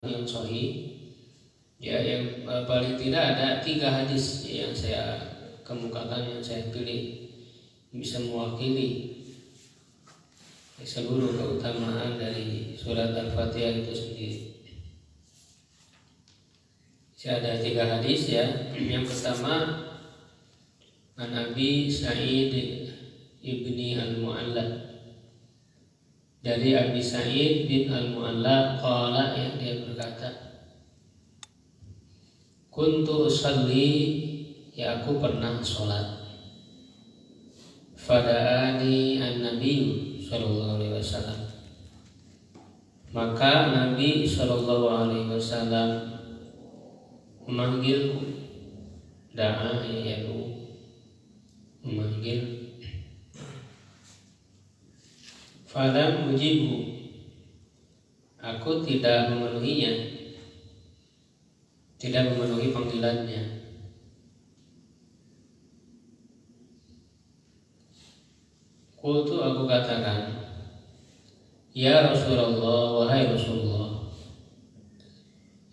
yang sahih. Ya, yang paling tidak ada 3 hadis yang saya kemukakan, yang saya pilih bisa mewakili seluruh keutamaan dari surat Al-Fatihah itu sendiri. Ada 3 hadis ya. Yang pertama, an Abi Sa'id ibni Al-Mu'alla, dari Abi Sa'id bin Al-Mu'alla qala, yang dia berkata, kuntu usalli, ya aku pernah sholat, fada'ani an-nabiyyu sallallahu alaihi wasallam, maka Nabi sallallahu alaihi wasallam memanggilku, da'a ya'u, memanggil, falam ujibu, aku tidak memenuhinya, tidak memenuhi panggilannya. Qultu, aku katakan, ya Rasulullah, wahai Rasulullah,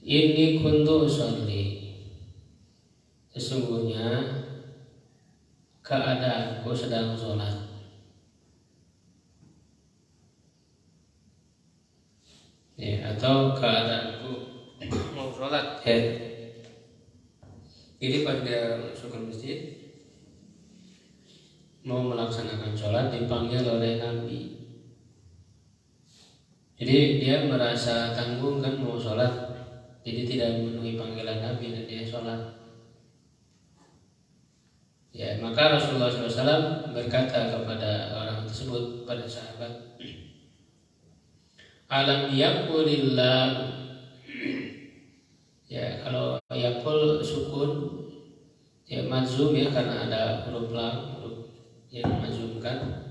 inni kuntu usalli, sesungguhnya keadaanku sedang sholat. Ya, atau keadaanku mau sholat ya. Jadi pada masuk ke masjid mau melaksanakan sholat, dipanggil oleh Nabi. Jadi dia merasa tanggung kan mau sholat, jadi tidak memenuhi panggilan Nabi dan dia sholat. Ya, maka Rasulullah SAW berkata kepada orang tersebut, pada sahabat, alam yaqulillah, ya kalau yaqul sukun ya majzum ya, karena ada huruf lam, huruf yang majzumkan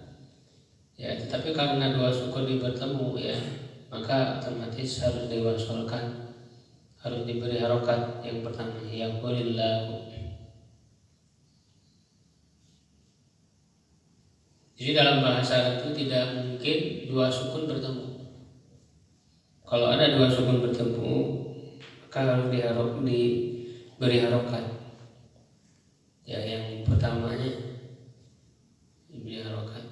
ya, tetapi karena 2 sukun bertemu ya, maka otomatis harus diwasolkan, harus diberi harokat. Yang pertama yaqulillah. Jadi dalam bahasa Arab itu tidak mungkin 2 sukun bertemu. Kalau ada 2 sukun bertemu, maka harus diberi harokat. Ya, yang pertamanya diberi harokat.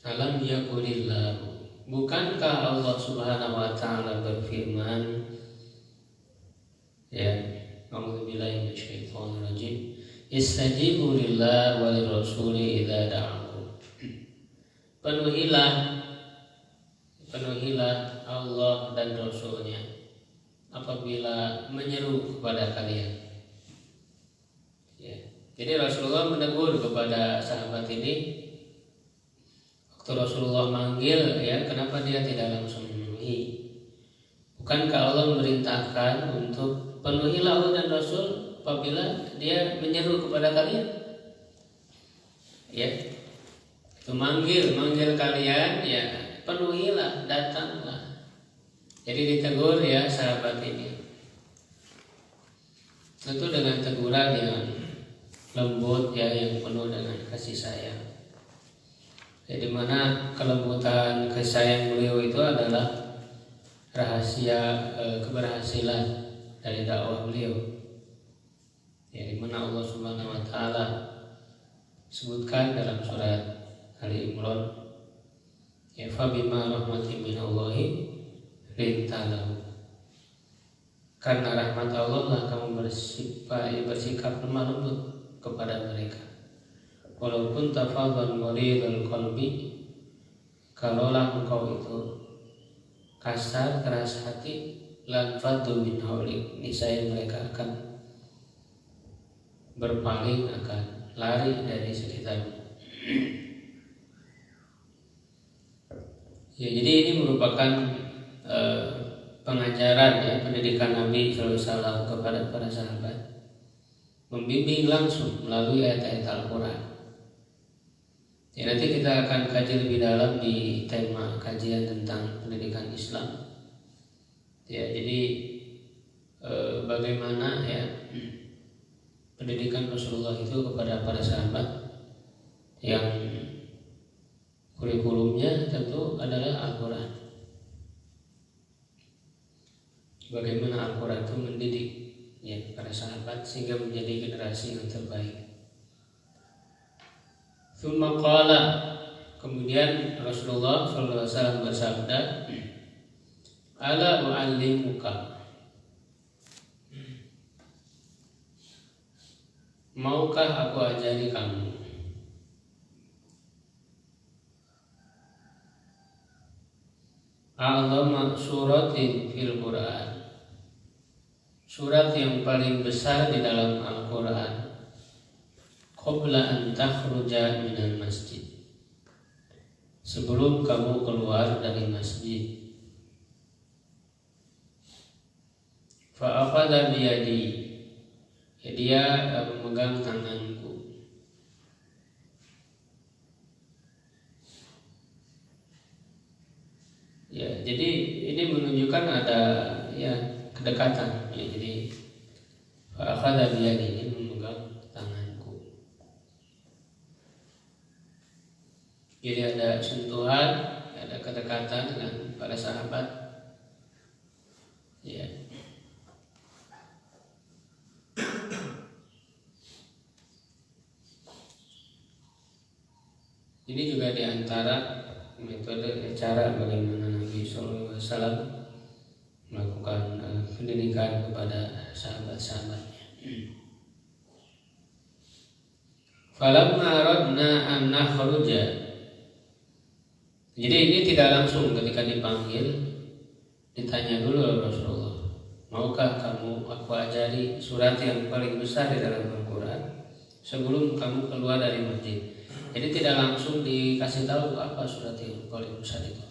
Alam yaqulillah, bukankah Allah Subhanahu wa taala berfirman, ya, a'udzubillahi minasyaitonir rajim, istajibu lillah wa lirrasuli idza da'akum. Penuhilah Allah dan Rasulnya apabila menyeru kepada kalian. Ya. Jadi Rasulullah menegur kepada sahabat ini. Waktu Rasulullah manggil ya, kenapa dia tidak langsung memenuhi? Bukankah Allah memerintahkan untuk penuhilah Allah dan Rasul apabila dia menyeru kepada kalian? Ya, itu manggil kalian ya, penuhilah, datanglah. Jadi ditegur ya sahabat ini, tentu dengan teguran yang lembut ya, yang penuh dengan kasih sayang. Jadi mana kelembutan kasih sayang beliau itu adalah rahasia keberhasilan dari dakwah beliau. Ya, di mana Allah Subhanahu wa taala sebutkan dalam surat Ali Imran, ya, fa bima rahmatin minallahi lintalahu, karena rahmat Allah lah kamu bersikap lemah lembut kepada mereka. Walaupun tafadhal ghalidhal qalbi, kalaulah engkau itu kasar, keras hati, lan faddu min haulik, niscaya mereka akan berpaling, akan lari dari sekitarmu. Ya, jadi ini merupakan pengajaran ya, pendidikan Nabi SAW kepada para sahabat, membimbing langsung melalui ayat-ayat Al-Quran. Ya, nanti kita akan kaji lebih dalam di tema kajian tentang pendidikan Islam. Ya, jadi bagaimana ya pendidikan Rasulullah itu kepada para sahabat, yang kurikulumnya tentu adalah Al-Quran. bagaimana Al-Quran itu mendidik ya para sahabat sehingga menjadi generasi yang terbaik. Tsumma qala, kemudian Rasulullah SAW bersabda, ala u'allimuka, maukah aku ajari kamu a'zama suratin fil Quran, surat yang paling besar di dalam Al-Quran, qabla an takhruja minal masjid, sebelum kamu keluar dari masjid. Fa akhadha biyadi, ya dia memegang tanganku. Ya, jadi ini menunjukkan ada ya kedekatan. Ya, jadi fa akhadha biyadi, ini memegang tanganku. Jadi ada sentuhan, ada kedekatan dengan para sahabat. Ya. Ini juga diantara metode cara bagaimana Nabi SAW melakukan pendidikan kepada sahabat-sahabatnya. Falamma aradna an nakhruja, jadi ini tidak langsung ketika dipanggil, ditanya dulu oleh Rasulullah, maukah kamu aku ajari surat yang paling besar di dalam Al-Quran sebelum kamu keluar dari masjid. Jadi tidak langsung dikasih tahu apa surat yang paling besar itu.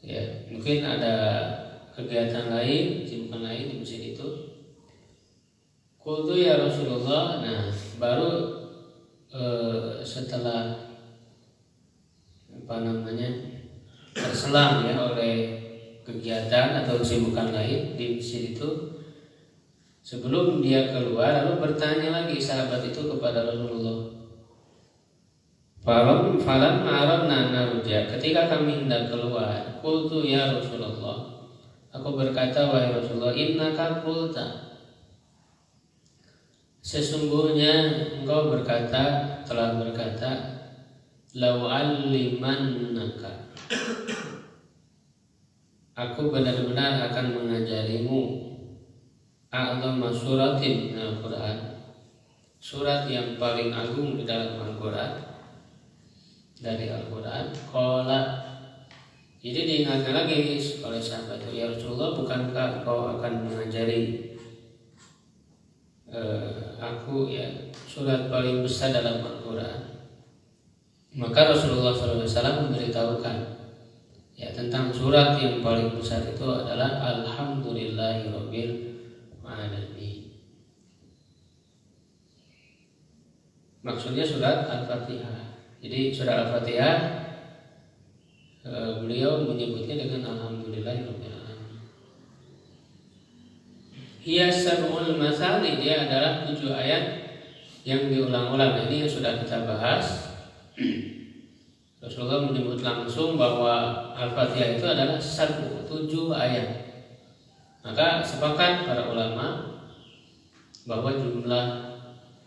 Ya, mungkin ada kegiatan lain, kesibukan lain di masjid itu. Qultu ya Rasulullah, nah baru setelah terselang ya oleh kegiatan atau kesibukan lain di masjid itu, sebelum dia keluar lalu bertanya lagi sahabat itu kepada Rasulullah. Falam ma'aradna naruja, ketika kami hendak keluar, qultu ya Rasulullah, aku berkata wahai Rasulullah, innaka qulta, sesungguhnya engkau telah berkata, lau allimannaka, aku benar-benar akan mengajarimu a'zama suratin Al-Quran, surat yang paling agung di dalam Al-Quran, dari Al-Quran. Qala, jadi diingatkan lagi oleh sahabat itu, ya Rasulullah, bukankah engkau akan mengajari aku ya surat paling besar dalam Al-Quran? Maka Rasulullah SAW memberitahukan ya tentang surat yang paling besar itu adalah Alhamdulillahirabbil alamin. Maksudnya surat Al-Fatihah. Jadi surat Al-Fatihah beliau menyebutnya dengan Alhamdulillahirabbil alamin. Hiya sab'ul masali, dia adalah 7 ayat yang diulang-ulang. Ini yang sudah kita bahas. Rasulullah menyebut langsung bahwa Al-Fatihah itu adalah 7 ayat. Maka sepakat para ulama bahwa jumlah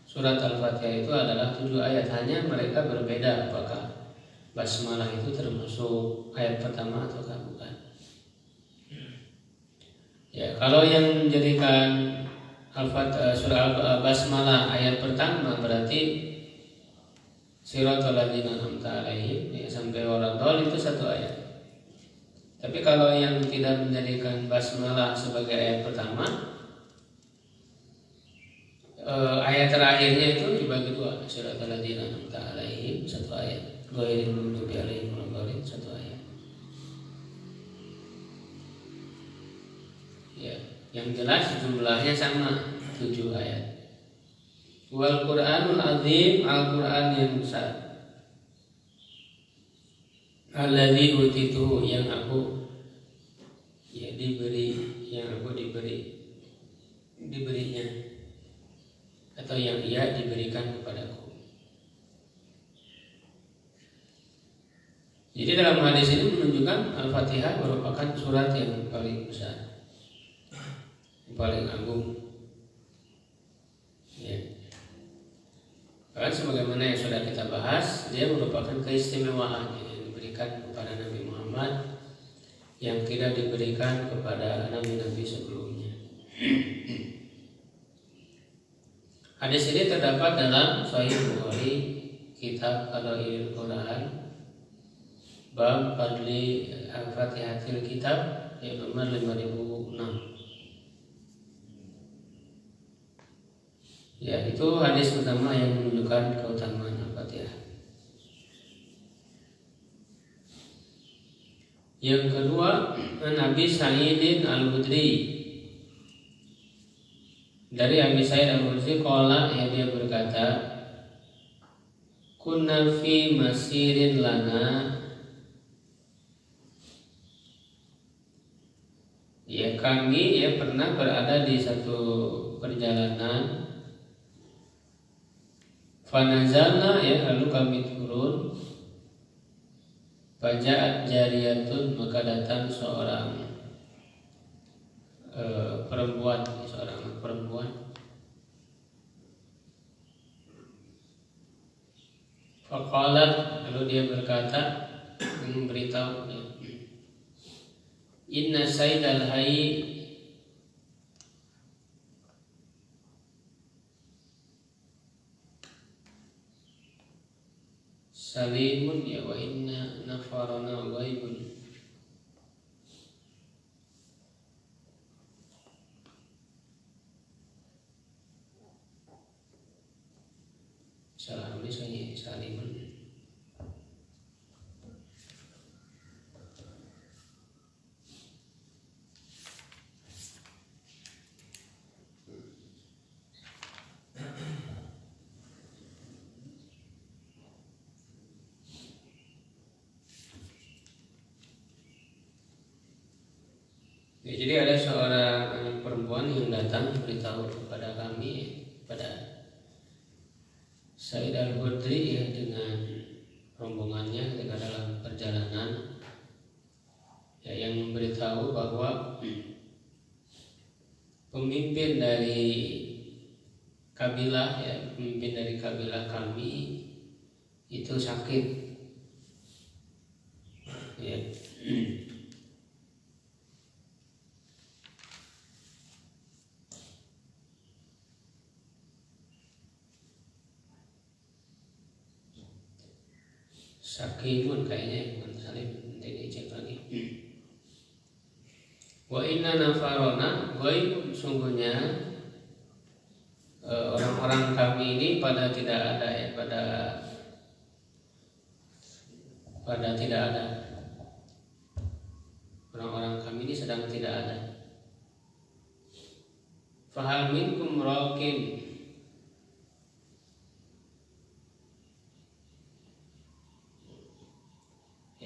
surat Al-Fatihah itu adalah 7 ayat. Hanya mereka berbeda apakah basmalah itu termasuk ayat pertama atau bukan. Ya, kalau yang menjadikan surah basmalah ayat pertama berarti Siratal ladzina an'amta 'alaihim ya, sampai waladhdallin itu 1 ayat. Tapi kalau yang tidak menjadikan basmalah sebagai ayat pertama, ayat terakhirnya itu dibagi 2, Siratal ladzina an'amta 'alaihim 1 ayat, ghairil maghdubi 'alaihim waladdallin 1 ayat. Ya, yang jelas jumlahnya sama 7 ayat. Wal Qur'anul azim, Al-Quran yang besar, alladzi utituhu, yang aku ya diberinya atau yang ia diberikan kepadaku. Jadi dalam hadis ini menunjukkan Al-Fatihah merupakan surat yang paling besar, yang paling agung. Ya. Bahkan sebagaimana yang sudah kita bahas, dia merupakan keistimewaan yang diberikan kepada Nabi Muhammad yang tidak diberikan kepada nabi-nabi sebelumnya. Hadis ini terdapat dalam Sahih Bukhari, kitab Fadailul Quran, bab fadli Al-Fatihatil Kitab, yang nomor 5006. Ya, itu hadis pertama yang menunjukkan keutamaan Al-Fatihah. Yang kedua, Nabi Sa'idin Al-Khudri. Dari Abi Sa'id Al-Khudri qala, ya, dia berkata, kunna fi masirin lana, ya, kami ya pernah berada di satu perjalanan. Fanazalna, ya, lalu kami turun. Faja'at jariyatun, maka datang seorang perempuan, seorang perempuan. Faqalat, lalu dia berkata, memberitahu, ya, inna sayyidal hayy, salimun, ya, wa inna nafarana ghaibun. Salah tulisannya salimun. Ya, jadi ada seorang anak perempuan yang datang beritahu kepada kami, pada Sa'id Al-Khudri, ya, dengan rombongannya ketika dalam perjalanan, ya, yang memberitahu bahwa pemimpin dari kabilah, ya, pemimpin dari kabilah kami itu sakit, ya. Sakimun kayaknya, bukan salim, nanti dicek lagi. Wa inna nafarona, ghaib, sungguhnya orang-orang kami ini pada tidak ada, ya, pada tidak ada. Orang-orang kami ini sedang tidak ada. Fahal minkum raqin,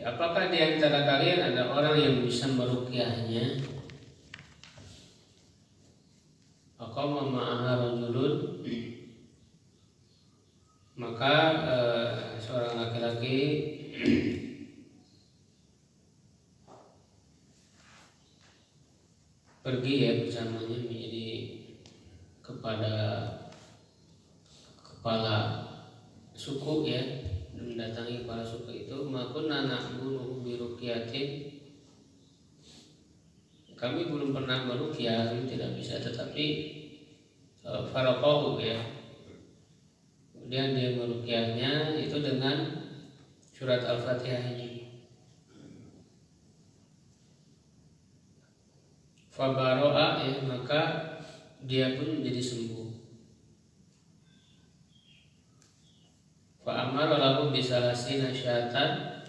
apakah di antara kalian ada orang yang bisa meruqyahnya? Aqama ma'aha rajulun, maka seorang laki-laki pergi, ya, bersamanya menjadi kepada kepala suku, ya, mendatangi kepala suku itu. Makunna na'budu bi ruqyatin, kami belum pernah meruqyah, kami tidak bisa, tetapi faraqahu, ya, kemudian dia meruqyahnya itu dengan surat Al-Fatihah ini. Fabaro'a, ya, maka dia pun menjadi sembuh. Fa'amara lahu bisalasina syatan,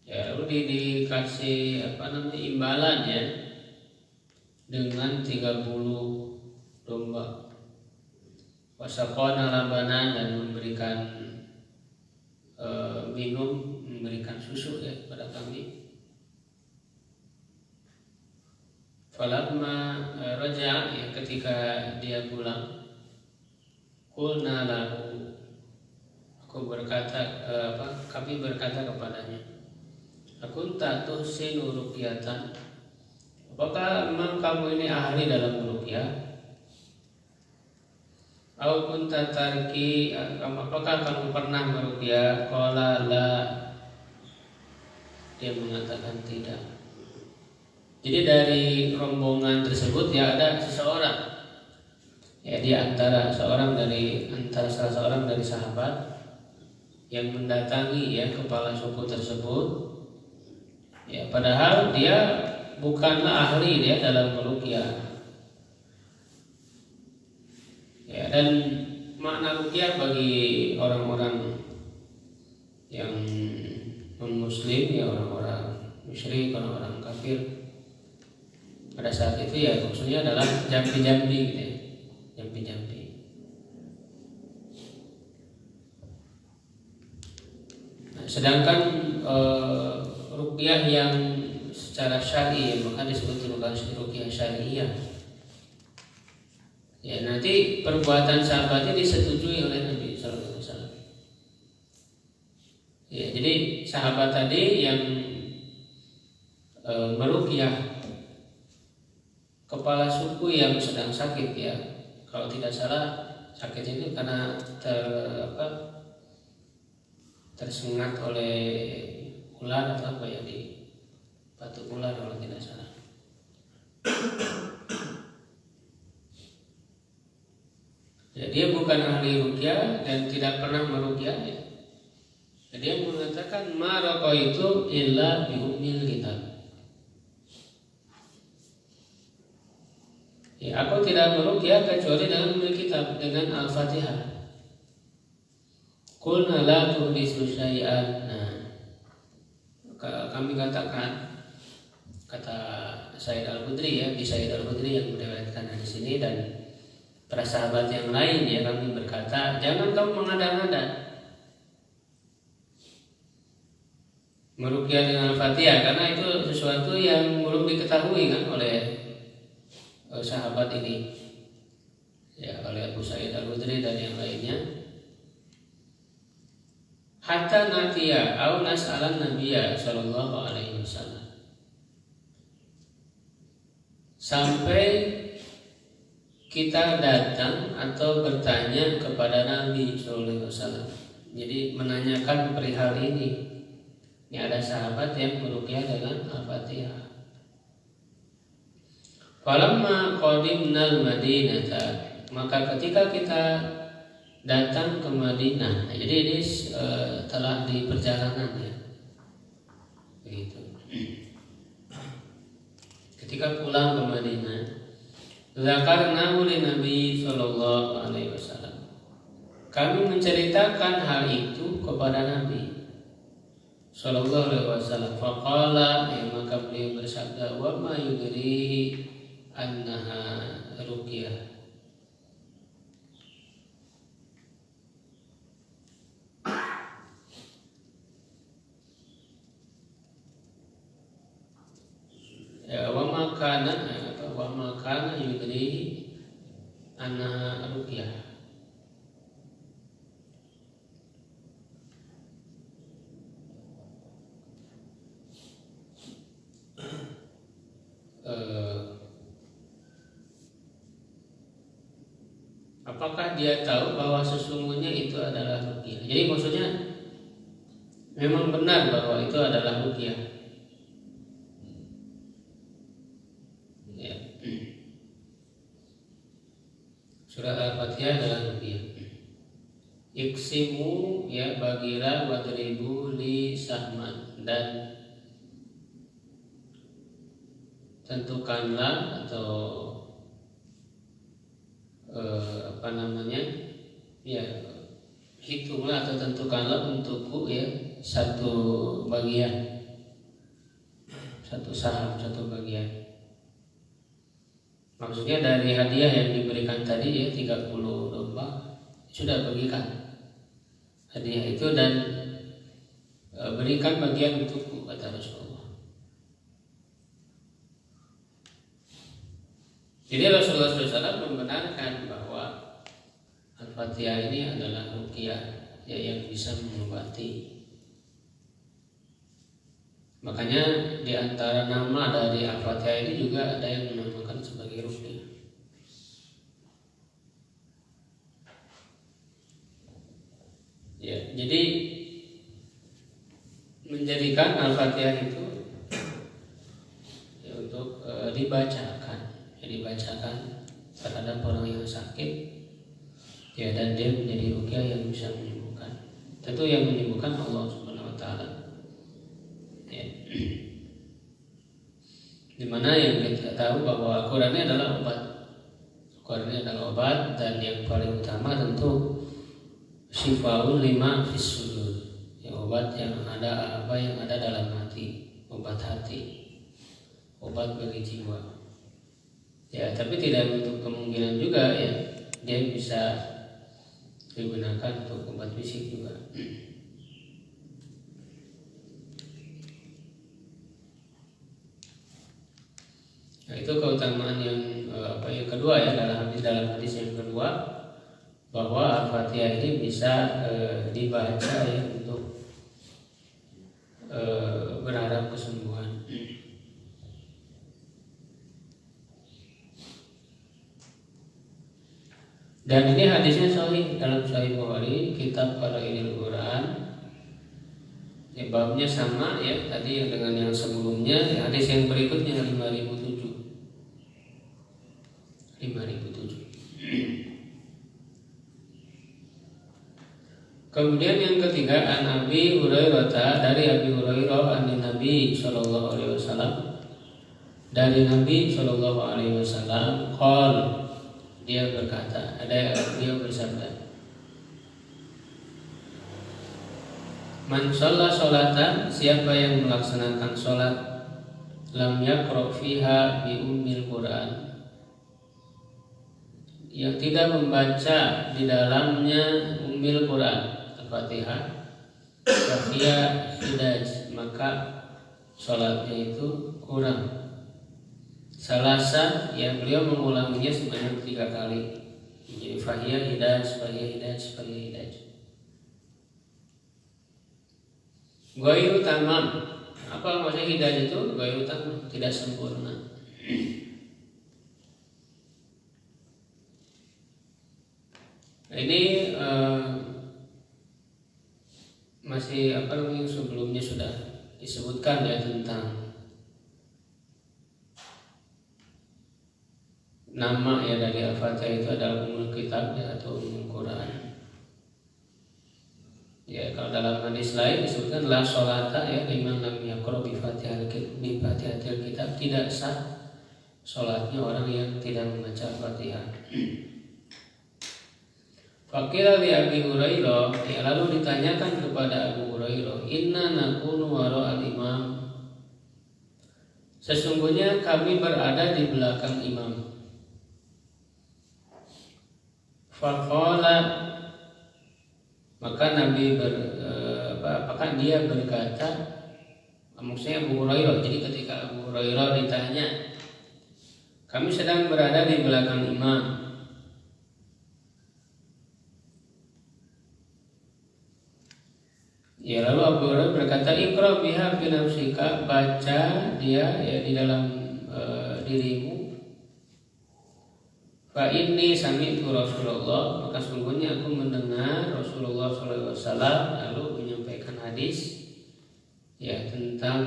ya, lalu dikasih imbalan, ya, dengan 30 domba. Wasaqana labanan, dan memberikan minum, memberikan susu, ya, kepada kami. Falamma raja, ya, ketika dia pulang, qulna lahu, kami berkata kepadanya, akunta tuhsinu ruqyatan, apakah memang kamu ini ahli dalam ruqyah? Au kunta tarki, apakah kamu pernah meruqyah? Qala la, dia mengatakan tidak. Jadi dari rombongan tersebut ya ada seseorang, ya di antara salah seorang dari sahabat yang mendatangi ya kepala suku tersebut, ya padahal dia bukanlah ahli dia dalam meruqyah. Ya, dan makna ruqyah bagi orang-orang yang non-muslim, ya orang-orang musyrik, orang-orang kafir pada saat itu ya maksudnya adalah jampi-jampi gitu ya, jampi-jampi. Nah, sedangkan ruqyah yang secara syar'i maka disebut ruqyah syari'iyah. Ya nanti perbuatan sahabatnya disetujui oleh Nabi Sallallahu Alaihi Wasallam. Ya jadi sahabat tadi yang meruqyah kepala suku yang sedang sakit ya, kalau tidak salah sakit itu karena tersengat oleh ular atau apa ya, di batu ular kalau tidak salah. Ya, dia bukan ahli ruqyah dan tidak pernah meruqyah ya. Dia mengatakan ma raqaitu illa bi ummil kitab. Ya, aku tidak meruqyah kecuali dengan ummil kitab, dengan Al-Fatihah. Qulna la tuhditsu syai'an. Nah, kami katakan, kata Said Al-Khudri ya, di Said Al-Khudri yang meriwayatkan di sini dan para sahabat yang lain ya, kami berkata, jangan kamu mengada-ngada meruqyah dengan Al-Fatihah, karena itu sesuatu yang belum diketahui kan oleh sahabat ini ya, oleh Abu Sa'id Al-Khudri dan yang lainnya. Hatta natiya au nas'alan Nabiyya sallallahu alaihi wasallam, sampai kita datang atau bertanya kepada Nabi Sallallahu Alaihi Wasallam. Jadi menanyakan perihal ini. Ini ada sahabat yang meruqyah dengan Al-Fatihah. Falamma qadimnal Madinata, maka ketika kita datang ke Madinah, jadi ini telah di perjalanan ya. Begitu. Ketika pulang ke Madinah, zakarnahu li Nabi sallallahu alaihi wasallam, kami menceritakan hal itu kepada Nabi sallallahu alaihi wasallam. Faqala, maka beliau bersabda, wa ma yudrihi annaha ruqyah. Ya, wa ma kana yudrihi annaha ruqyah. Apakah dia tahu bahwa sesungguhnya itu adalah ruqyah? Jadi maksudnya memang benar bahwa itu adalah ruqyah. Ya. Surah Al-Fatihah adalah ruqyah. Iksimu, ya, bagilah, wadribu li sahman, dan tentukanlah atau ya, hitunglah atau tentukanlah untukku ya satu bagian, satu saham, satu bagian. Maksudnya dari hadiah yang diberikan tadi ya 30 domba, sudah bagikan hadiah itu dan berikan bagian untukku, kata Rasulullah. Jadi Rasulullah SAW membenarkan bahwa Al-Fatihah ini adalah ruqyah ya, yang bisa mengobati. Makanya di antara nama dari Al-Fatihah ini juga ada yang menamakan sebagai ruqyah. Ya, jadi menjadikan Al-Fatihah itu ya, untuk dibacakan terhadap orang yang sakit, ya, dan dia menjadi ruqyah yang bisa menyembuhkan. Tentu yang menyembuhkan Allah Subhanahu wa taala. Ya. Dimana yang kita tahu bahwa Al-Quran ini adalah obat. Al-Quran ini adalah obat, dan yang paling utama tentu syifaul lima fis sudur. Ya, obat yang ada dalam hati, obat hati, obat bagi jiwa. Ya, tapi tidak menutup kemungkinan juga ya dia bisa digunakan untuk obat fisik juga. Nah, itu keutamaan yang yang kedua ya dalam hadis yang kedua, bahwa Al-Fatihah ini bisa dibaca ya untuk berharap kesembuhan. Dan ini hadisnya sahih dalam Sahih Bukhari, kitab Fadailul Quran. Ya, babnya sama ya tadi yang dengan yang sebelumnya. Ya, hadis yang berikutnya 5007. Kemudian yang ketiga, an Abi Hurairah, dari Abi Hurairah an Nabi sallallahu alaihi wasallam, dari Nabi sallallahu alaihi wasallam, qol, dia berkata, dia bersabda, man shalla sholatan, siapa yang melaksanakan sholat, lam yaqra fiha bi ummil Quran, yang tidak membaca di dalamnya ummil Quran, Al-Fatihah, dia hidaj, maka sholatnya itu kurang. Salasa, yang beliau mengulanginya sebanyak 3 kali. Jadi fahiyah hidaj, fahiyah hidaj, fahiyah hidaj. Ghairu tamam. Apa maksudnya hidaj itu? Ghairu tamam, tidak sempurna. Nah, ini masih sebelumnya sudah disebutkan ya tentang nama ya dari Al-Fatihah itu adalah Ummul Kitab ya, atau Ummul Quran. Ya, kalau dalam hadis lain disebutkan la sholata ya liman lam yaqra bi Fatihatil Kitab, tidak sah sholatnya orang yang tidak membaca Al-Fatihah. Faqila li Abi Hurairah, ya, lalu ditanyakan kepada Abu Hurairah, inna nakunu wara al-imam, sesungguhnya kami berada di belakang imam. Faqala, maka Nabi apakah dia berkata, maksudnya Abu Hurairah. Jadi ketika Abu Hurairah ditanya, kami sedang berada di belakang imam, ya, lalu Abu Hurairah berkata, Iqra biha fi nafsika, baca dia ya di dalam dirimu. Fa inni sami'tu Rasulullah, maka sungguhnya aku mendengar Rasulullah sallallahu alaihi wasallam lalu menyampaikan hadis ya tentang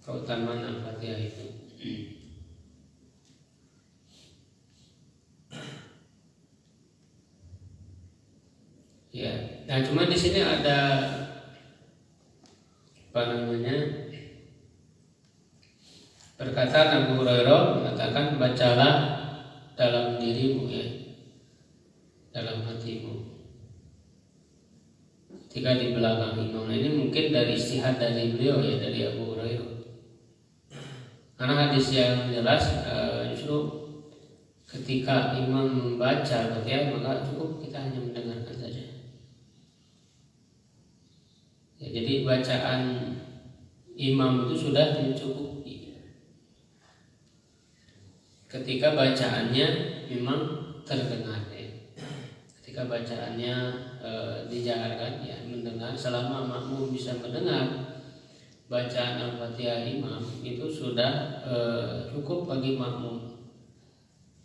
keutamaan Al-Fatihah itu. Ya, nah cuma di sini ada perkataan Abu Hurairah mengatakan, bacalah dalam dirimu ya, dalam hatimu, ketika di belakang imam. Ini mungkin dari istihad dari beliau ya, dari Abu Hurairah, karena hadis yang jelas justru ketika imam membaca Al-Fatihah maka cukup kita hanya mendengarkan saja. Ya, jadi bacaan imam itu sudah mencukupi. Ketika bacaannya memang terdengar ya. Ketika bacaannya dijaharkan ya, mendengar, selama makmum bisa mendengar bacaan Al-Fatihah imam itu sudah cukup bagi makmum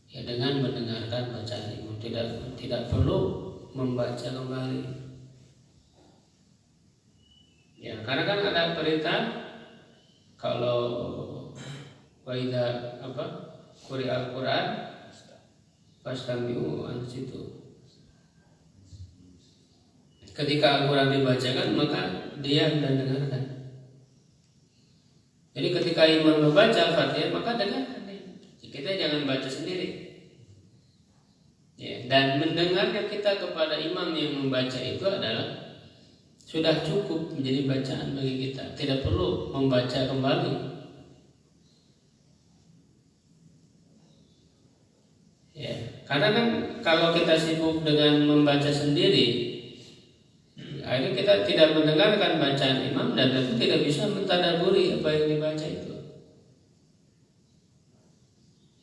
ya, dengan mendengarkan bacaan imam, tidak perlu membaca kembali ya, karena kan ada perintah kalau waida quri Al-Quran fastami'u ansitu. Ketika Al-Quran dibacakan maka dia mendengarkan. Jadi ketika imam membaca Al-Fatihah maka dengarkan. Kita jangan baca sendiri. Ya, dan mendengarkan kita kepada imam yang membaca itu adalah sudah cukup menjadi bacaan bagi kita. Tidak perlu membaca kembali. Ya, karena kan kalau kita sibuk dengan membaca sendiri, akhirnya kita tidak mendengarkan bacaan imam dan tentu tidak bisa mentadaburi apa yang dibaca itu.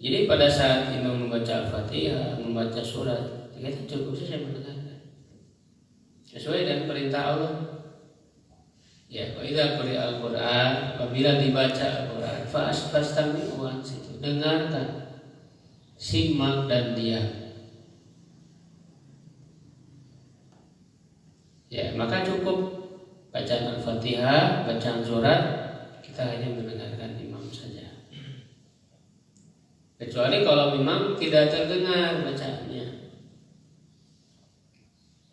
Jadi pada saat imam membaca Al-Fatihah, membaca surat, kita cukup saja mendengarkan sesuai dengan perintah Allah. Ya, idza quri'a Al-Quran, apabila dibaca Al-Quran, fastami'u ansitu, dengarkan, simak dan diam. Ya, maka cukup bacaan Al-Fatihah, bacaan surat, kita hanya mendengarkan imam saja. Kecuali kalau memang tidak terdengar bacaannya.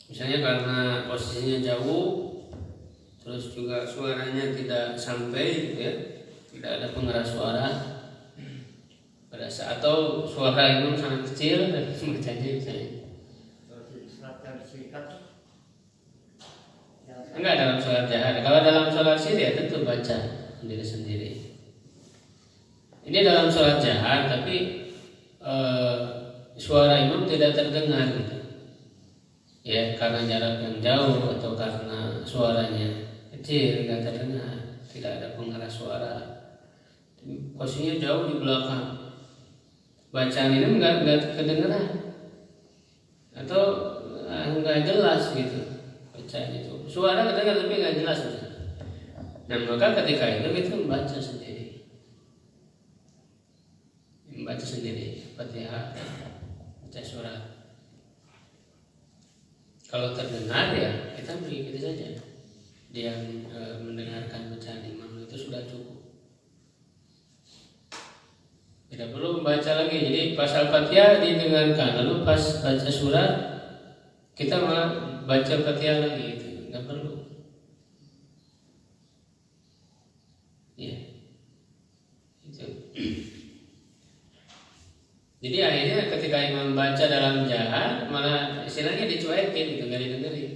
Misalnya karena posisinya jauh, terus juga suaranya tidak sampai, gitu ya, tidak ada pengeras suara pada saat, atau suara imam sangat kecil dan bacanya misalnya. Enggak dalam sholat jahar. Kalau dalam sholat siri ya tentu baca sendiri-sendiri. Ini dalam sholat jahar, tapi suara imam tidak terdengar gitu. Ya, karena jarak yang jauh atau karena suaranya kecil, tidak terdengar, tidak ada pengeras suara. Posisinya jauh di belakang. Bacaan ini enggak kedengeran atau enggak jelas gitu bacaan itu. Suara kedengar tapi enggak jelas. Nah, maka ketika itu kita membaca sendiri. Membaca sendiri Fatihah, baca surat. Kalau terdengar ya kita mengikuti saja. Dia mendengarkan bacaan imam itu sudah cukup. Tidak perlu membaca lagi. Jadi pas Al-Fatihah didengarkan, lalu pas baca surat kita malah baca Fatihah lagi, itu nggak perlu. Ya, itu. Jadi akhirnya ketika imam baca dalam jahar malah istilahnya dicuekin gitu, nggak didengerin.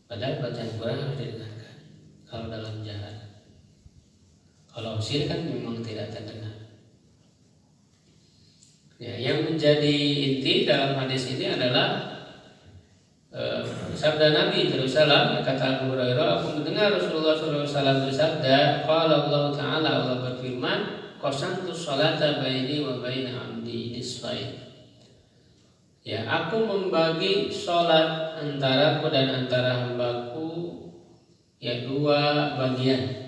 Padahal bacaan Quran harus didengarkan kalau dalam jahar. Kalau sir kan memang tidak terdengar. Ya, yang menjadi inti dalam hadis ini adalah sabda Nabi SAW, kata Abu Hurairah, aku mendengar Rasulullah SAW bersabda, qala Allah Ta'ala, Allah berfirman, qasamtu sholata baini wa baina abdi nisfain. Ya, aku membagi sholat antaraku dan antara hambaku ya dua bagian.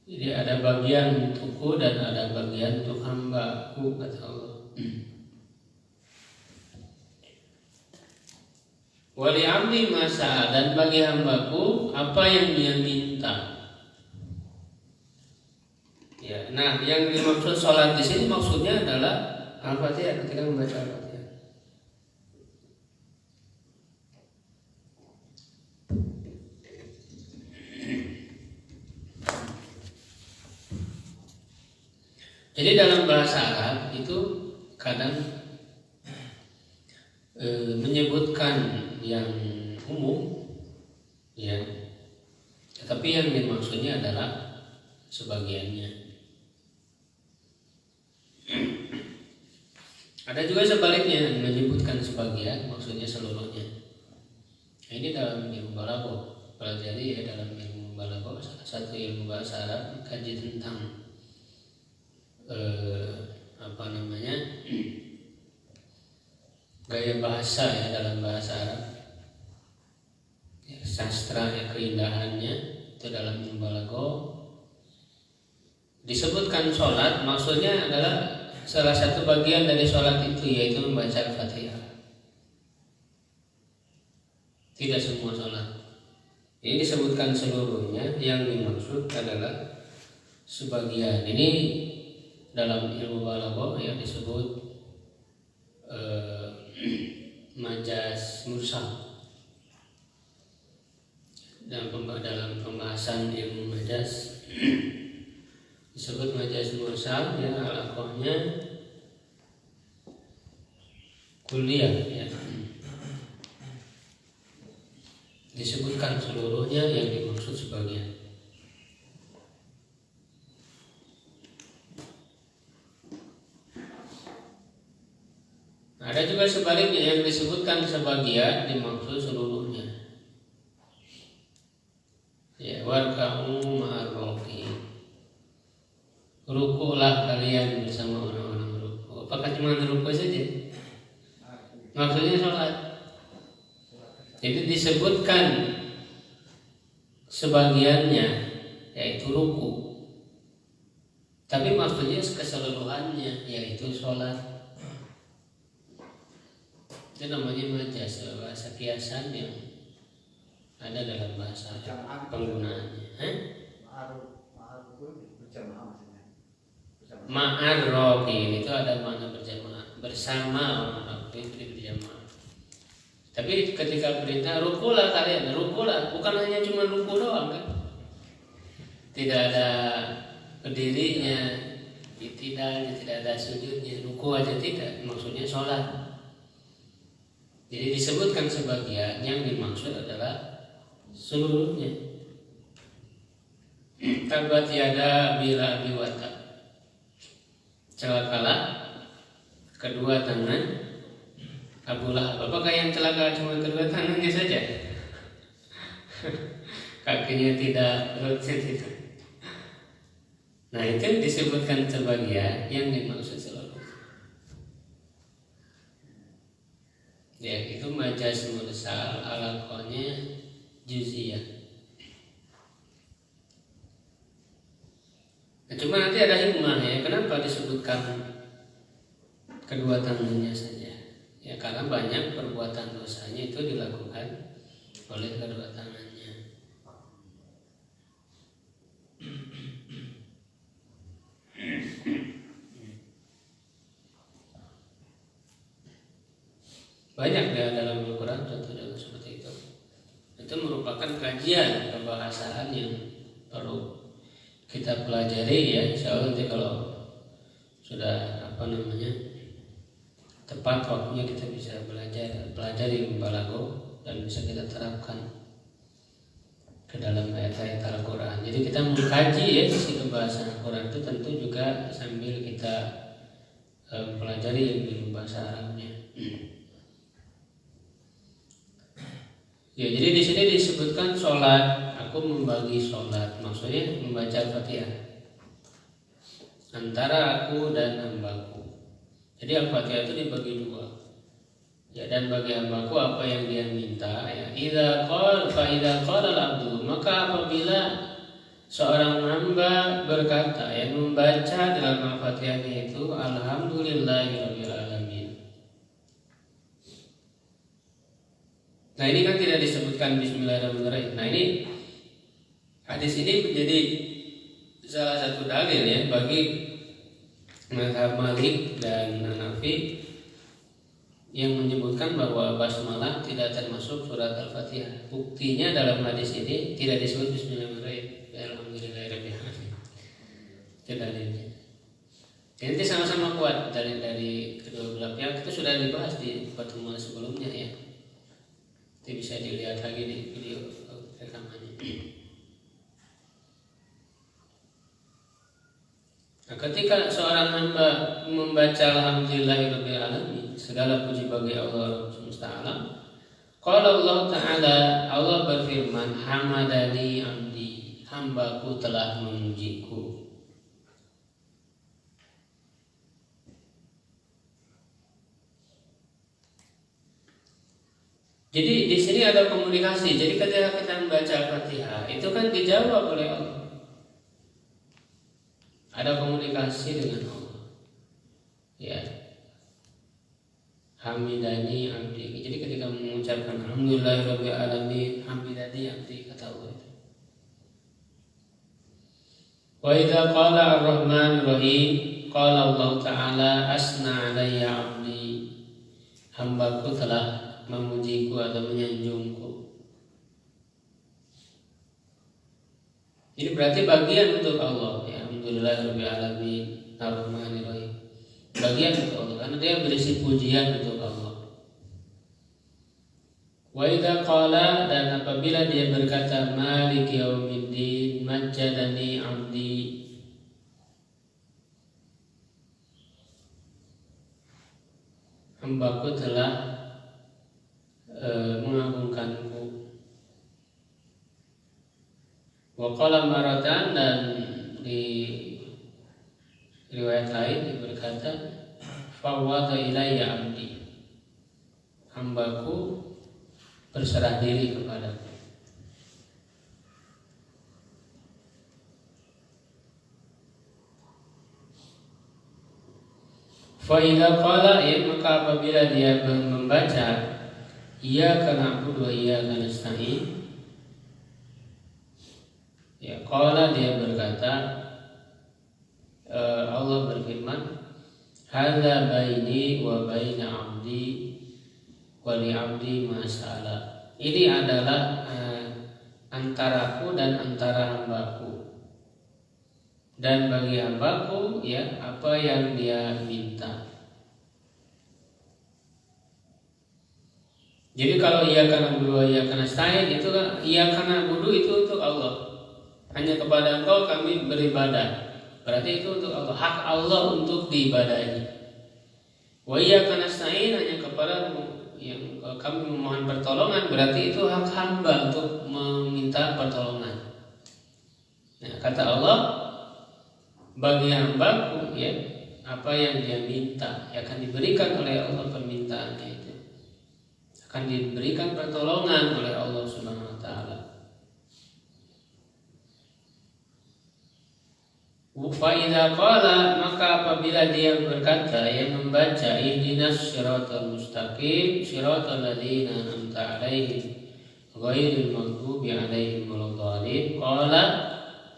Jadi ada bagian untukku dan ada bagian untuk hambaku, kata Allah. Wali amli masa, dan bagi hambaku apa yang dia minta. Ya, nah yang dimaksud sholat di sini maksudnya adalah Al-Fatihah, ketika membaca Al-Fatihah. Jadi dalam bahasa Arab itu kadang menyebutkan yang umum, ya, tetapi yang dimaksudnya adalah sebagiannya. Ada juga sebaliknya, menyebutkan sebagian, maksudnya seluruhnya. Nah, ini dalam ilmu balaghah, pelajari ya dalam ilmu balaghah, salah satu ilmu bahasa Arab, kaji tentang gaya bahasa ya dalam bahasa Arab, ya, sastra ya, keindahannya itu dalam ilmu balaghah. Disebutkan sholat, maksudnya adalah salah satu bagian dari sholat itu yaitu membaca Al-Fatihah. Tidak semua sholat. Ini disebutkan seluruhnya, yang dimaksud adalah sebagian. Ini dalam ilmu balaghah yang disebut majaz mursal. Dalam pembahasan ilmu majaz disebut majaz mursal, ya, alaqahnya kuliah, ya. Disebutkan seluruhnya, yang dimaksud sebagian. Ada juga sebaliknya, yang disebutkan sebagian dimaksud seluruhnya. Ya, warka'u ma'ar raki'in. Rukulah kalian bersama orang-orang ruku. Apakah cuma ruku saja? Maksudnya sholat. Jadi disebutkan sebagiannya, yaitu ruku. Tapi maksudnya keseluruhannya, yaitu sholat. Itu namanya majaz, bahasa kiasan yang ada dalam bahasa penggunaannya. Ma'ar raki'in itu ada makna berjamaah, bersama orang raki'in berjamaah. Tapi ketika perintah rukulah kalian, rukulah bukan hanya cuma ruku doang kan? Tidak ada berdirinya, tidak ada sujudnya, ruku aja tidak, maksudnya sholat. Jadi disebutkan sebagian, yang dimaksud adalah seluruhnya. Tabat yada bila biwata. Celakalah kedua tangan Abu Lahab. Apakah yang celaka cuma kedua tangannya saja? Kakinya tidak, perutnya tidak. Nah, itu disebutkan sebagian, yang dimaksud seluruh. Ya, itu majaz mursal, alaqahnya juz'iyah. Nah, cuma nanti ada hikmahnya. Kenapa disebutkan kedua tangannya saja? Ya, karena banyak perbuatan dosanya itu dilakukan oleh kedua tangannya. Banyak ya dalam Al-Quran contoh-contoh seperti itu. Itu merupakan kajian kebahasaan yang perlu kita pelajari, ya. Insya Allah nanti kalau sudah tepat waktunya kita bisa pelajari balaghah dan bisa kita terapkan ke dalam ayat-ayat Al-Quran. Jadi kita mengkaji, ya, sisi kebahasaan Al-Quran itu tentu juga sambil kita pelajari ilmu bahasa Arabnya. Ya, jadi di sini disebutkan sholat. Aku membagi sholat, maksudnya membaca Al-Fatihah antara aku dan hambaku. Jadi Al-Fatihah itu dibagi dua. Ya, dan bagi hambaku apa yang dia minta, ya. Idza qala al-abdu, maka apabila seorang hamba berkata, yang membaca dalam Al-Fatihah itu alhamdulillahirabbil alamin. Nah, ini kan tidak disebutkan bismillahirrahmanirrahim. Nah, ini hadis ini menjadi salah satu dalil, ya, bagi mazhab Malik dan Hanafi yang menyebutkan bahwa basmalah tidak termasuk surat Al-Fatihah. Buktinya dalam hadis ini tidak disebut bismillahirrahmanirrahim. Alhamdulillahirabbil alamin. Itu dalilnya. Nanti sama-sama kuat dari kedua belah pihak. Itu sudah dibahas di pertemuan sebelumnya, ya. Itu bisa dilihat lagi di video rekamannya. Nah, ketika seorang hamba membaca alhamdulillahirabbil alamin, segala puji bagi Allah semesta alam. Qala Allah Ta'ala, Allah berfirman, hamadani abdi. hambaku telah memujiku. Jadi di sini ada komunikasi. Jadi ketika kita membaca Al-Fatihah, itu kan dijawab oleh Allah. Ada komunikasi dengan Allah. Ya. Hamidani abdi. Jadi ketika mengucapkan alhamdulillahirabbil alamin, hamidani abdi, kata Allah itu. Wa idza qala ar-rahmanir rahim, qala Allah Ta'ala asna alayya abdi. Hambaku telah memujiku atau menyanjungku. Ini berarti bagian untuk Allah, ya. Alhamdulillahirabbil alamin, ar-rahmanir rahim. Bagian untuk Allah karena dia berisi pujian untuk Allah. Wa idza qala, dan apabila dia berkata maliki yaumiddin, majjadani abdi. Hambaku telah mengagungkanku. Wa qala maratan, dan di riwayat lain dia berkata fawwada ilayya abdi, hambaku berserah diri kepadaku. Fa idza qala, ya, maka apabila dia membaca iyyaka na'budu wa iyyaka nasta'in, ya, qala, dia berkata, Allah berfirman, hadza baini wa baina 'abdi wa li 'abdi ma sa'ala. Ini adalah antaraku dan antara hambaku, dan bagi hambaku, ya, apa yang dia minta. Jadi kalau iyyaka na'budu wa iyyaka nasta'in, itu kan iyyaka na'budu itu untuk Allah. Hanya kepada Engkau kami beribadah. Berarti itu untuk Allah, hak Allah untuk diibadahi. Wa iyyaka nasta'in, hanya kepada yang kami memohon pertolongan, berarti itu hak hamba untuk meminta pertolongan. Nah, kata Allah, bagi hambaku, ya, apa yang dia minta akan diberikan oleh Allah. Permintaannya itu akan diberikan pertolongan oleh Allah Subhanahu wa taala. Fa idza qala, maka apabila dia berkata, yang membaca ihdinas siratal mustaqim siratal ladzina an'amta 'alaihim ghairil maghdubi 'alaihim waladdallin, qala,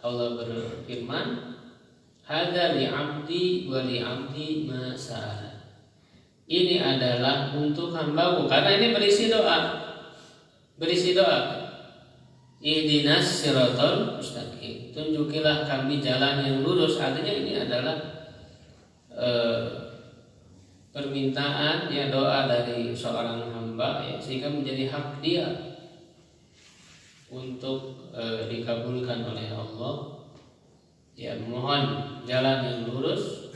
Allah berfirman, hadza li 'abdi wa li 'abdi ma sa'ala. Ini adalah untuk hambaku, karena ini berisi doa. Ihdinas siratal mustaqim, tunjukilah kami jalan yang lurus. Artinya ini adalah permintaan, ya, doa dari seorang hamba, ya, sehingga menjadi hak dia untuk dikabulkan oleh Allah. Ya, mohon jalan yang lurus,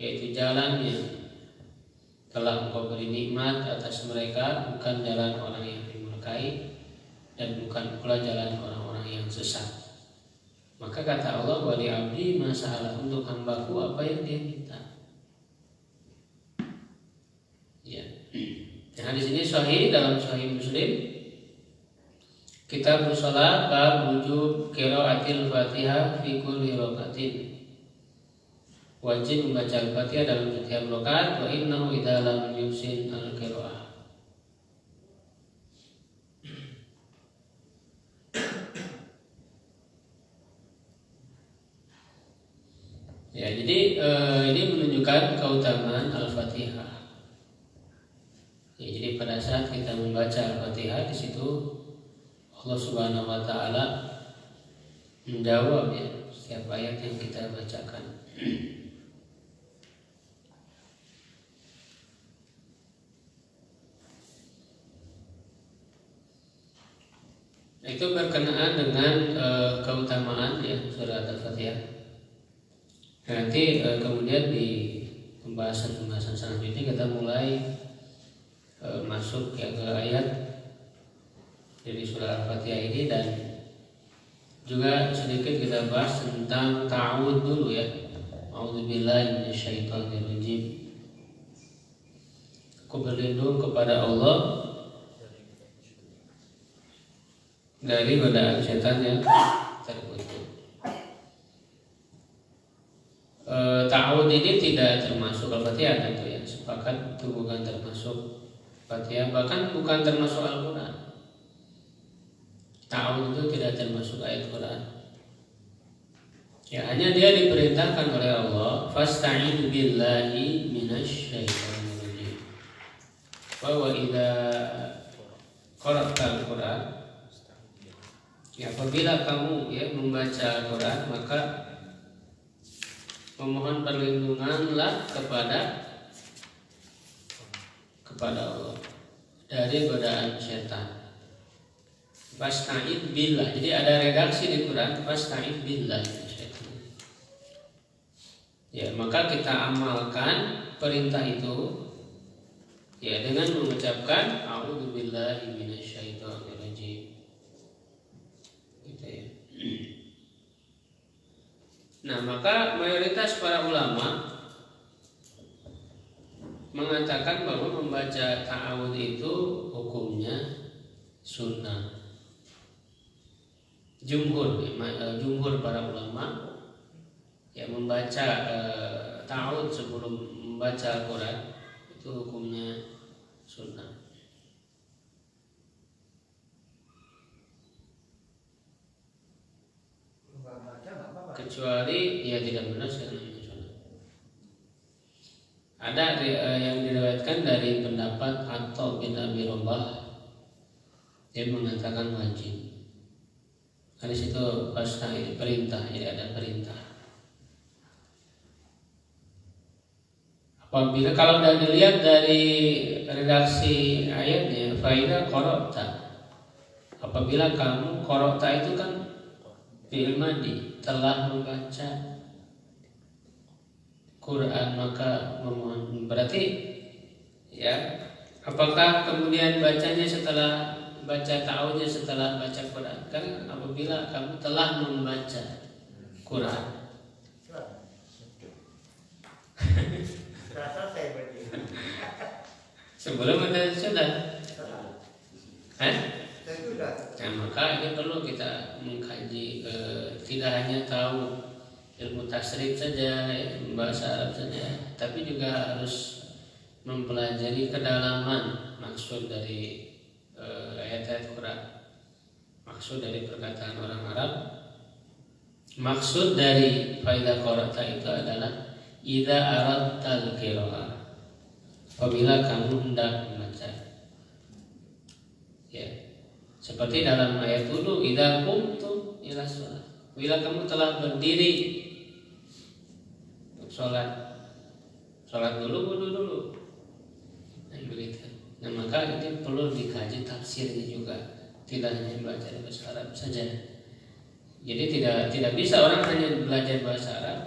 yaitu jalan yang telah Engkau beri nikmat atas mereka, bukan jalan orang yang dimurkai, dan bukan pula jalan orang-orang yang sesat. Maka kata Allah, wali abdi masalah, untuk hambaku apa yang dia minta. Ya. Nah, di sini sahih, dalam Sahih Muslim, kitab shalat bab wujub qiraatil Fatihah fi kulli rakaatin. Wajib membaca Al-Fatihah dalam setiap rakaat, wa innahu idza lam yusin al-qiraah. Ya, jadi ini menunjukkan keutamaan Al-Fatihah. Ya, jadi pada saat kita membaca Al-Fatihah, di situ Allah Subhanahu wa taala menjawab, ya, setiap ayat yang kita bacakan. Itu berkenaan dengan keutamaan, ya, surat Al-Fatihah. Nanti kemudian di pembahasan selanjutnya kita mulai masuk, ya, ke ayat dari surah Al-Fatihah ini, dan juga sedikit kita bahas tentang ta'awud dulu ya. A'udzubillahi minasyaitonirrajim. Aku berlindung kepada Allah dari godaan setan yang terkutuk. Ta'awud ini tidak termasuk Al-Fatihah tentu ya. Sepakat itu bukan termasuk Fatihah, bahkan bukan termasuk Al-Quran. Ta'awud itu tidak termasuk ayat Quran. Ya, hanya dia diperintahkan oleh Allah, fasta'idzu billahi minasyaitonir rajim. Wa idza qara'ta al-Quran, ya apabila kamu ya membaca Al-Quran, maka memohon perlindunganlah kepada Allah dari godaan setan. Fasta'id billah. Jadi ada redaksi di Quran fasta'id billah. Ya, maka kita amalkan perintah itu ya dengan mengucapkan a'udzubillahi minasyaitonirrajim. Gitu ya. Nah, maka mayoritas para ulama mengatakan bahwa membaca ta'awudz itu hukumnya sunnah. Jumhur para ulama yang membaca ta'awudz sebelum membaca Al-Quran itu hukumnya sunnah. Kecuali ya tidak benar sunnah. Ada yang diriwayatkan dari pendapat Atha bin Abi Rabah, dia mengatakan wajib. Karena situ pasti perintah, jadi ada perintah. Apabila kalau sudah dilihat dari redaksi ayatnya, faida qara'ta. Apabila kamu qara'ta itu kan fi'il madhi, telah membaca Quran, maka memohon. Berarti ya, apakah kemudian bacanya setelah baca ta'awudnya setelah baca Quran? Kan apabila kamu telah membaca Quran. Sebelum ada sudah. Nah, maka ini perlu kita mengkaji, tidak hanya tahu ilmu tasrif saja, bahasa Arab saja, tapi juga harus mempelajari kedalaman maksud dari ayat-ayat Quran, maksud dari perkataan orang Arab. Maksud dari faidah qara'ta itu adalah idza aradtal qira'ah, apabila kamu hendak membaca. Ya, seperti dalam ayat dulu, idza qumtum ila shalah, bila kamu telah berdiri untuk sholat dulu, wudu dulu. Nah, begitu. Nah, maka ini perlu dikaji tafsirnya juga, tidak hanya belajar bahasa Arab saja. Jadi tidak bisa orang hanya belajar bahasa Arab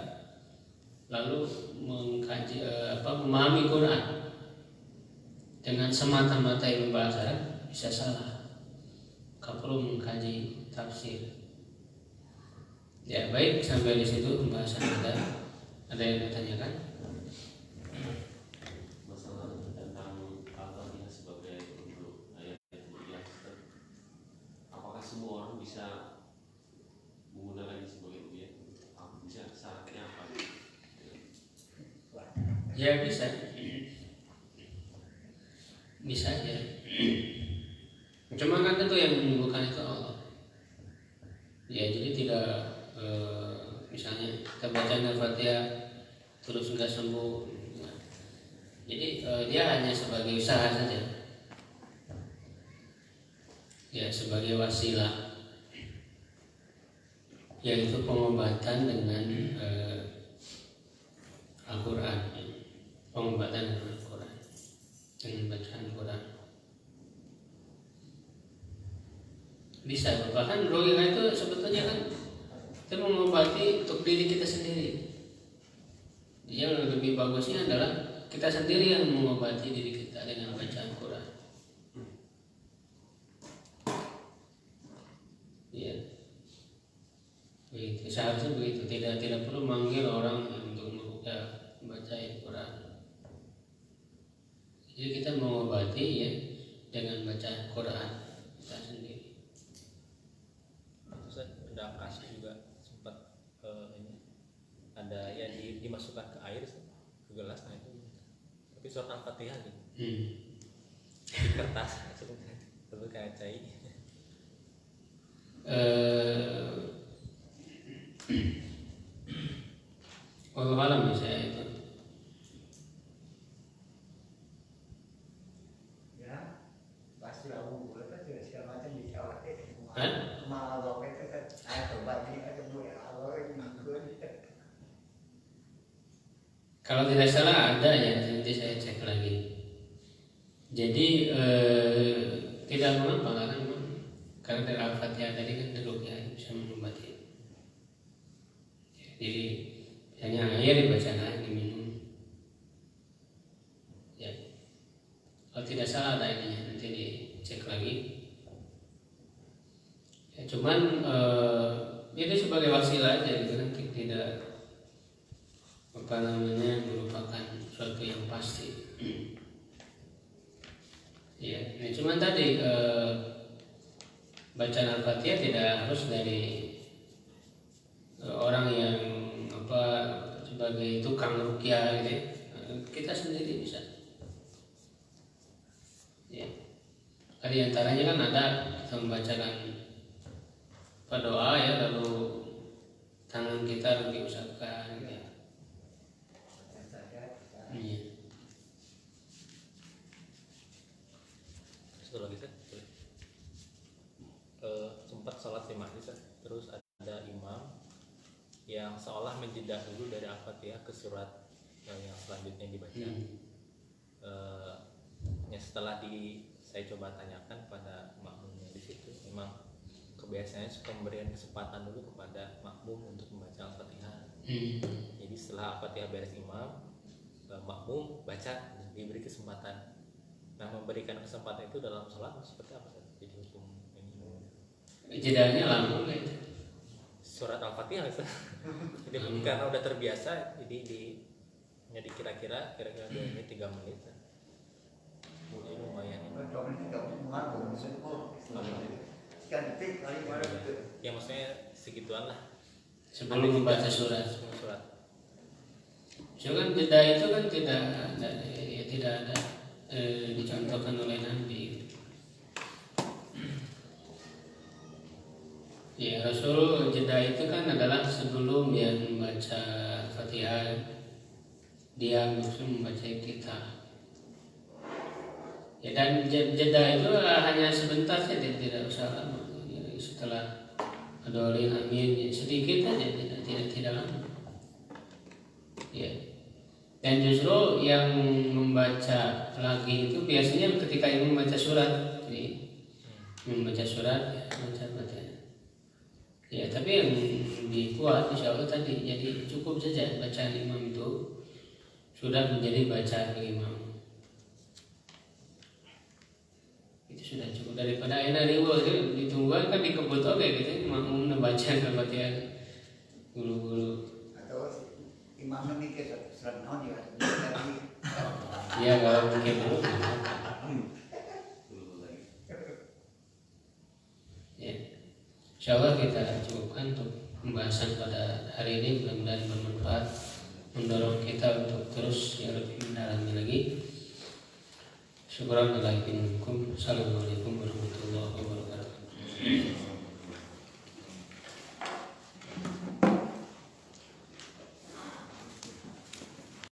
lalu mengkaji memahami Quran dengan semata-mata ilmu bahasa Arab, bisa salah. Kau perlu mengkaji tafsir. Ya, baik, sampai di situ pembahasan kita. Ada yang ditanyakan? Ya bisa ya. Cuma kan tentu yang menyembuhkan itu Allah. Ya, jadi tidak misalnya kita baca Al-Fatihah terus nggak sembuh. Jadi dia hanya sebagai usaha saja. Ya, sebagai wasilah, yaitu pengobatan dengan Al-Quran. Pengobatan dengan Al-Quran, dengan bacaan Al-Quran. Bisa, bahkan logika itu sebetulnya kan kita mengobati untuk diri kita sendiri. Yang lebih bagusnya adalah kita sendiri yang mengobati diri kita dengan bacaan Quran. Ya. orang yang untuk meruqyah membaca Al-Quran. Jadi kita mengobati ya dengan baca Quran kita sendiri. Terus ada kasus juga sempat ini ada ya dimasukkan ke air ke gelas, nah itu tapi surat Al-Fatihah gitu di kertas terus kayak cair. Wallahu alam ya saya itu. Ya, pasti lah boleh kan segala macam dijawab itu. Hah? Malah itu kan saya coba ini ada boleh Allah ini Kalau tidak salah ada ya, nanti saya cek lagi. Jadi tidak mengapa karena dari Al-Fatihah tadi kan ruqyah bisa mengobati. Jadi hanya air dibacakan, diminum. Ya. Kalau tidak salah ada ininya, nanti dicek lagi. Ya, cuman itu sebagai wasilah aja gitu kan, tidak merupakan suatu yang pasti. Ya, nah cuman tadi bacaan Al-Fatihah tidak harus dari orang yang sebagai tukang ruqyah gitu ya. Kita sendiri bisa. Ya. Di antaranya kan ada kita membacakan doa ya, lalu tangan kita diusapkan ya. Iya. Satu lagi sempat sholat 5 hari terus ada imam yang seolah menjeda dulu dari Al-Fatihah ke surat yang selanjutnya dibaca. Ya setelah saya coba tanyakan pada makmumnya di situ, memang kebiasaannya suka memberikan kesempatan dulu kepada makmum untuk membaca Al-Fatihah. Jadi setelah Al-Fatihah beres imam, makmum baca, diberi kesempatan. Nah, memberikan kesempatan itu dalam sholat seperti apa? Jadi hukum ini jedanya lama gitu. Surat Al-Fatihah jadi karena udah terbiasa, jadi jadi kira-kira 2 menit 3 menit. Jadi lumayan. Ya maksudnya segituan lah. Sebelum membaca surat. Jangan jeda itu kan tidak ada dicontohkan oleh Nabi. Ya, Rasul jeda itu kan adalah sebelum dia membaca Fatihah, dia langsung membaca kita. Ya, dan jeda itu hanya sebentar saja, tidak usah lama. Setelah adolin amin sedikit aja, tidak lama. Ya. Dan justru yang membaca lagi itu biasanya ketika imam membaca surat, jadi membaca surat ya, baca. Ya, tapi yang dibuat insya Allah tadi, jadi cukup saja bacaan imam itu sudah menjadi bacaan imam. Itu sudah cukup, daripada enak ditungguan kan dikebut oke gitu, makmum membaca Al-Fatihah guru-guru. atau imamnya mikir surat naon ya. Iya kalau mungkin dulu. Ya. Insya Allah kita cukupkan untuk pembahasan pada hari ini, mudah-mudahan bermanfaat, mendorong kita untuk terus yang lebih mendalami lagi. Syukuran alaikum. Assalamualaikum warahmatullahi wabarakatuh.